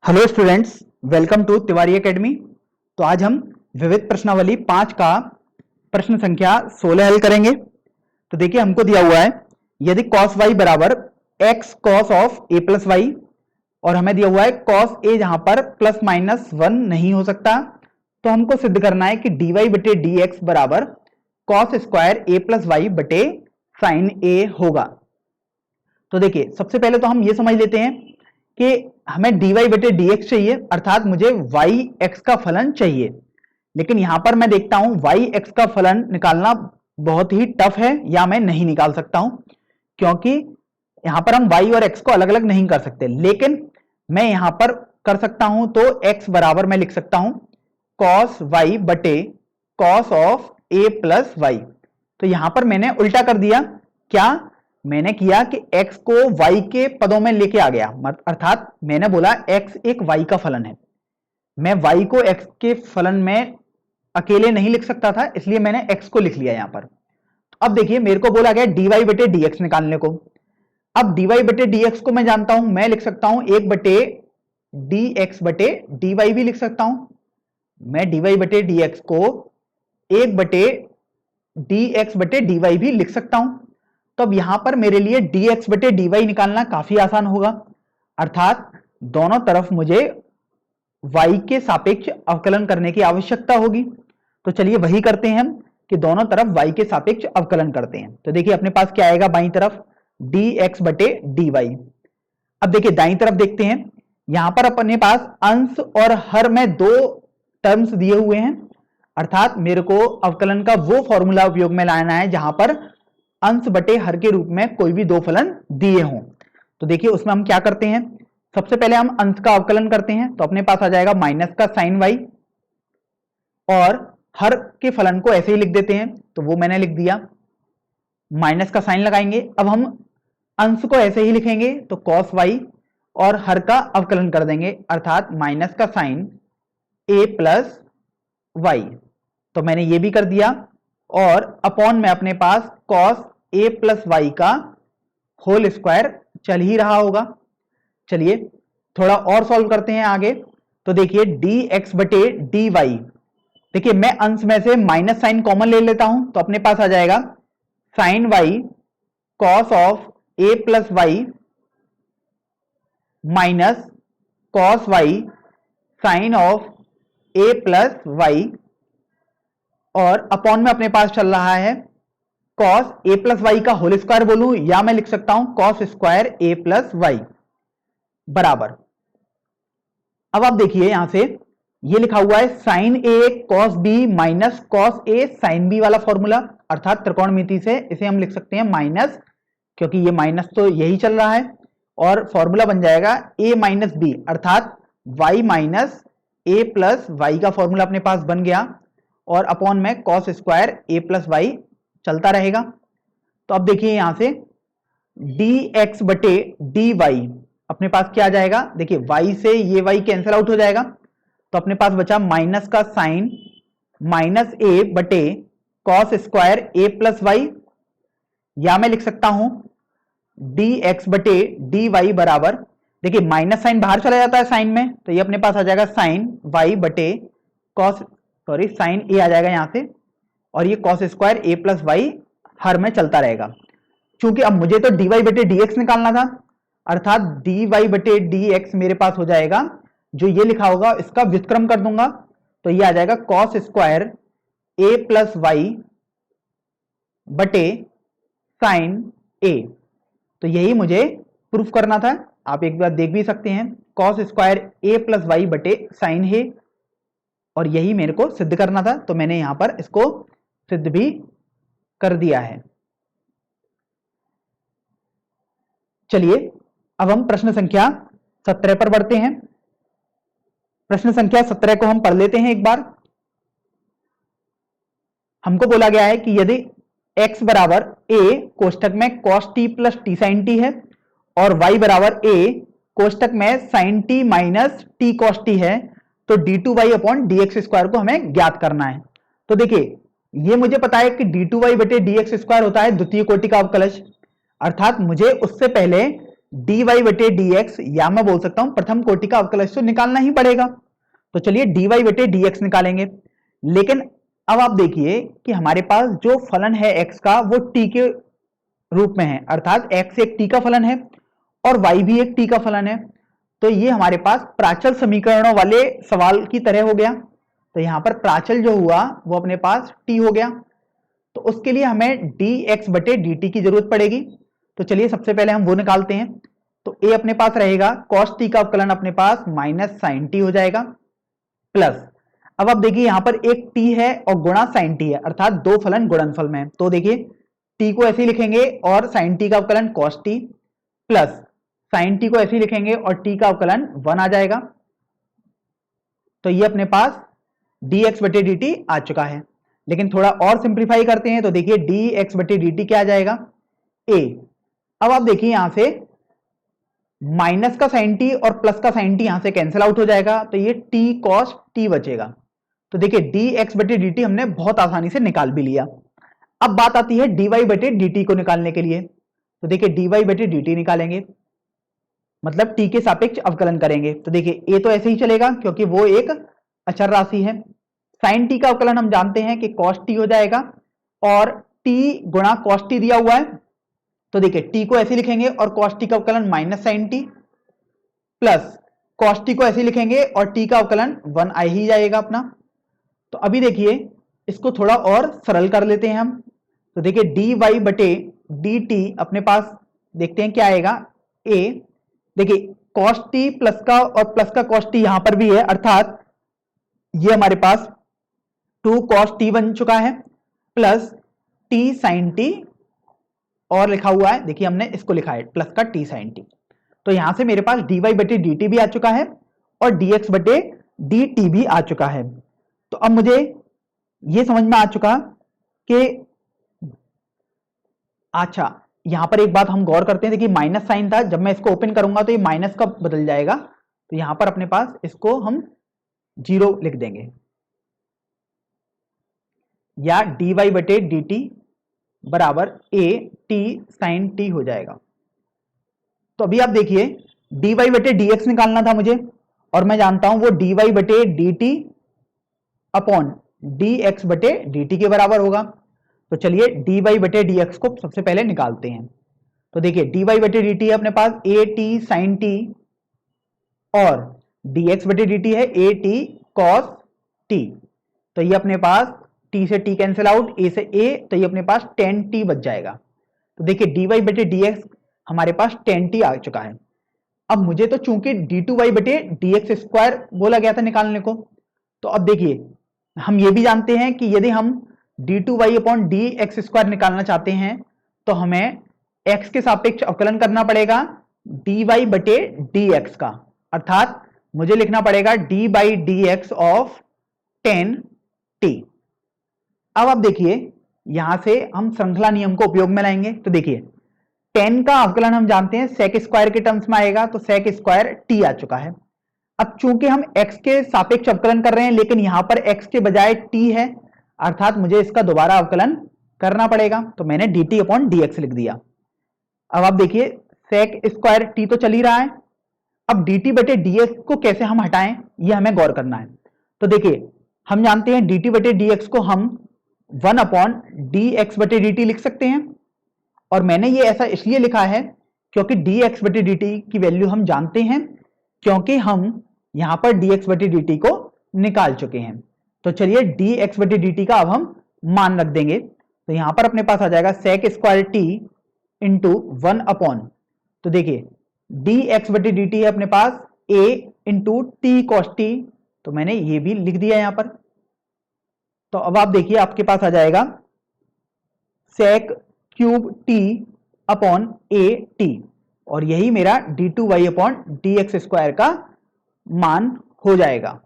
Hello students, welcome to Tiwari academy. तो आज हम विविध प्रश्नावली 5 का प्रश्न संख्या 16 हल करेंगे। तो देखिए, हमको दिया हुआ है यदि cos y बराबर x cos of a plus y, और हमें दिया हुआ है cos a जहां पर प्लस माइनस 1 नहीं हो सकता, तो हमको सिद्ध करना है कि dy बटे dx बराबर cos square a plus y बटे साइन a होगा। तो देखिए, सबसे पहले तो हम ये समझ लेते हैं कि हमें dy बटे dx चाहिए, अर्थात मुझे yx का फलन चाहिए। लेकिन यहां पर मैं देखता हूं yx का फलन निकालना बहुत ही टफ है, या मैं नहीं निकाल सकता हूं, क्योंकि यहां पर हम y और x को अलग अलग नहीं कर सकते। लेकिन मैं यहां पर कर सकता हूं, तो x बराबर मैं लिख सकता हूं cos y बटे cos of a plus y. तो यहां पर मैंने उल्टा कर दिया। क्या मैंने किया कि x को y के पदों में लेके आ गया, अर्थात मैंने बोला x एक y का फलन है। मैं y को x के फलन में अकेले नहीं लिख सकता था, इसलिए मैंने x को लिख लिया यहां पर। अब देखिए, मेरे को बोला गया dy बटे dx निकालने को। अब dy बटे dx को मैं जानता हूं, मैं लिख सकता हूं 1 बटे dx बटे dy भी लिख सकता हूं। मैं dy बटे dx को 1 बटे dx बटे dy भी लिख सकता हूं। तो अब यहां पर मेरे लिए dx बटे dy निकालना काफी आसान होगा, अर्थात दोनों तरफ मुझे y के सापेक्ष अवकलन करने की आवश्यकता होगी। तो चलिए वही करते हैं हम कि दोनों तरफ y के सापेक्ष अवकलन करते हैं। तो देखिए, अपने पास क्या आएगा बाईं तरफ dx बटे dy। अब देखिए, दाईं तरफ देखते हैं, यहां पर अपने पास अंश और हर में दो टर्म्स दिए हुए हैं, अर्थात मेरे को अवकलन का वो फॉर्मूला उपयोग में लाना है जहां पर अंश बटे हर के रूप में कोई भी दो फलन दिए हों। तो देखिए, उसमें हम क्या करते हैं, सबसे पहले हम अंश का अवकलन करते हैं। तो अपने पास आ जाएगा माइनस का साइन वाई, और हर के फलन को ऐसे ही लिख देते हैं, तो वो मैंने लिख दिया। माइनस का साइन लगाएंगे, अब हम अंश को ऐसे ही लिखेंगे, तो कॉस वाई, और हर का अवकलन कर देंगे, अर्थात माइनस का साइन ए प्लस वाई। तो मैंने ये भी कर दिया, और अपॉन में अपने पास cos a प्लस वाई का होल स्क्वायर चल ही रहा होगा। चलिए थोड़ा और सॉल्व करते हैं आगे। तो देखिए, dx बटे dy, देखिए मैं अंश में से माइनस साइन कॉमन ले लेता हूं, तो अपने पास आ जाएगा sine y cos of a plus y minus cos y sine of a plus y, और अपॉन में अपने पास चल रहा है cos a प्लस वाई का होल स्क्वायर बोलूं, या मैं लिख सकता हूं cos square a plus y बराबर। अब आप देखिए, यहां से ये लिखा हुआ है sine a cos b minus cos a sine b वाला फॉर्मूला, अर्थात त्रिकोणमिति से इसे हम लिख सकते हैं माइनस, क्योंकि ये माइनस तो यही चल रहा है, और फॉर्मूला बन जाएगा a माइनस बी, अर्थात y minus a plus y का फॉर्मूला अपने पास बन गया, और अपॉन में cos square a plus y चलता रहेगा। तो अब देखिए, यहां से dx बटे dy अपने पास क्या आ जाएगा, देखिए y से ये y कैंसिल आउट हो जाएगा, तो अपने पास बचा माइनस का साइन माइनस a बटे cos square a plus y, या मैं लिख सकता हूं dx बटे dy बराबर, देखिए माइनस साइन बाहर चला जाता है साइन में, तो ये अपने पास आ जाएगा साइन y बटे cos, सॉरी साइन a आ जाएगा यहां से, और ये cos square a plus y हर में चलता रहेगा। चूंकि अब मुझे तो dy बटे dx निकालना था, अर्थात dy बटे dx मेरे पास हो जाएगा, जो ये लिखा होगा इसका व्युत्क्रम कर दूंगा, तो ये आ जाएगा cos square a plus y बटे साइन a। तो यही मुझे प्रूफ करना था, आप एक बार देख भी सकते हैं, cos square a plus y बटे साइन है, और यही मेरे को सिद्ध करना था, तो मैंने यहां पर इसको सिद्ध भी कर दिया है। चलिए अब हम प्रश्न संख्या 17 पर बढ़ते हैं। प्रश्न संख्या 17 को हम पढ़ लेते हैं एक बार। हमको बोला गया है कि यदि x बराबर a कोष्टक में cos t plus t sine t है, और y बराबर a कोष्टक में sin t minus t cos t है, तो d2y अपॉन dx स्क्वायर को हमें ज्ञात करना है। तो देखिए, ये मुझे पता है कि d2y बटे dx स्क्वायर होता है द्वितीय कोटि का अवकलज, अर्थात मुझे उससे पहले dy बटे dx, या मैं बोल सकता हूं प्रथम कोटि का अवकलज तो निकालना ही पड़ेगा। तो चलिए dy बटे dx निकालेंगे। लेकिन अब आप देखिए कि हमारे पास जो फलन है x का वो t के रूप में है, अर्थात x एक t का फलन है और y भी एक t का फलन है। तो ये हमारे पास प्राचल समीकरणों वाले सवाल की तरह हो गया। तो यहां पर प्राचल जो हुआ वो अपने पास t हो गया। तो उसके लिए हमें dx बटे dt की जरूरत पड़ेगी। तो चलिए सबसे पहले हम वो निकालते हैं। तो a अपने पास रहेगा cos t का अवकलन अपने पास माइनस साइन टी हो जाएगा, प्लस अब आप देखिए यहां पर एक t है और गुणा साइन टी है, अर्थात दो फलन गुणनफल में है। तो देखिए t को ऐसे ही लिखेंगे और साइन टी का अवकलन cos t, plus sign T को ऐसे ही लिखेंगे और t का अवकलन 1 आ जाएगा। तो ये अपने पास dx बटे dt आ चुका है। लेकिन थोड़ा और सिंप्लीफाई करते हैं तो देखिए dx बटे dt क्या आ जाएगा, a। अब आप देखिए यहां से माइनस का साइन टी और प्लस का साइन टी यहां से कैंसिल आउट हो जाएगा, तो ये t cos t बचेगा। तो देखिए dx बटे dt हमने बहुत आसानी से निकाल भी लिया। अब बात आती है dy बटे dt को निकालने के लिए। तो देखिए dy बटे dt निकालेंगे, मतलब t के सापेक्ष अवकलन करेंगे। तो देखिए a तो ऐसे ही चलेगा क्योंकि वो एक अचर राशि है। साइन टी का अवकलन हम जानते हैं कि cos t हो जाएगा और t गुणा cos t दिया हुआ है। तो देखिए t को ऐसे लिखेंगे और cos t का अवकलन minus sine t, plus cos t को ऐसे लिखेंगे और t का अवकलन 1 आ ही जाएगा अपना। तो अभी देखिए इसको थोड़ा और सरल कर लेते हैं हम। तो देखिए dy बटे dt अपने पास देखते हैं क्या आएगा, a। देखिए cos t प्लस का और प्लस का cos t यहां पर भी है, अर्थात ये हमारे पास 2 cos t बन चुका है, प्लस t sin t और लिखा हुआ है, देखिए हमने इसको लिखा है प्लस का t sin t। तो यहां से मेरे पास dy बटे dt भी आ चुका है और dx बटे dt भी आ चुका है। तो अब मुझे ये समझ में आ चुका कि अच्छा यहां पर एक बात हम गौर करते हैं, देखिए माइनस साइन था, जब मैं इसको ओपन करूंगा तो ये माइनस का बदल जाएगा। तो यहां पर अपने पास इसको हम 0 लिख देंगे, या dy बटे dt बराबर a t sin t हो जाएगा। तो अभी आप देखिए dy बटे dx निकालना था मुझे, और मैं जानता हूं वो dy बटे dt अपॉन dx बटे dt के बराबर होगा। तो चलिए dy बटे dx को सबसे पहले निकालते हैं। तो देखिए dy बटे dt है अपने पास a t sin t और dx बटे dt है a t cos t। तो ये अपने पास t से t कैंसिल आउट, a से a, तो ये अपने पास tan t बच जाएगा। तो देखिए dy बटे dx हमारे पास tan t आ चुका है। अब मुझे तो चूंकि d2y बटे dx स्क्वायर बोला गया था निकालने को, तो अब देखिए हम ये भी जानते हैं कि यदि हम d2y अपॉन dx स्क्वायर निकालना चाहते हैं तो हमें x के सापेक्ष अवकलन करना पड़ेगा dy बटे dx का, अर्थात मुझे लिखना पड़ेगा d by dx of tan t। अब आप देखिए यहां से हम श्रृंखला नियम को उपयोग में लाएंगे। तो देखिए tan का अवकलन हम जानते हैं sec स्क्वायर के टर्म्स में आएगा, तो sec स्क्वायर t आ चुका है। अब चूंकि हम x के सापेक्ष अवकलन कर रहे हैं लेकिन यहां पर x के बजाय t है, अर्थात मुझे इसका दोबारा अवकलन करना पड़ेगा। तो मैंने dt अपॉन dx लिख दिया। अब आप देखिए sec स्क्वायर t तो चल ही रहा है, अब dt बटे dx को कैसे हम हटाएं ये हमें गौर करना है। तो देखिए हम जानते हैं dt बटे dx को हम 1 अपॉन dx बटे dt लिख सकते हैं, और मैंने ये ऐसा इसलिए लिखा है क्योंकि dx बटे dt की वैल्यू हम जानते हैं, क्योंकि हम यहां पर dx बटे dt को निकाल चुके हैं। तो चलिए dx बटे dt का अब हम मान रख देंगे। तो यहां पर अपने पास आ जाएगा sec square t into 1 upon, तो देखिए dx बटे dt है अपने पास a into t cos t, तो मैंने ये भी लिख दिया यहां पर। तो अब आप देखिए आपके पास आ जाएगा sec cube t upon a t, और यही मेरा d2y अपॉन dx स्क्वायर का मान हो जाएगा।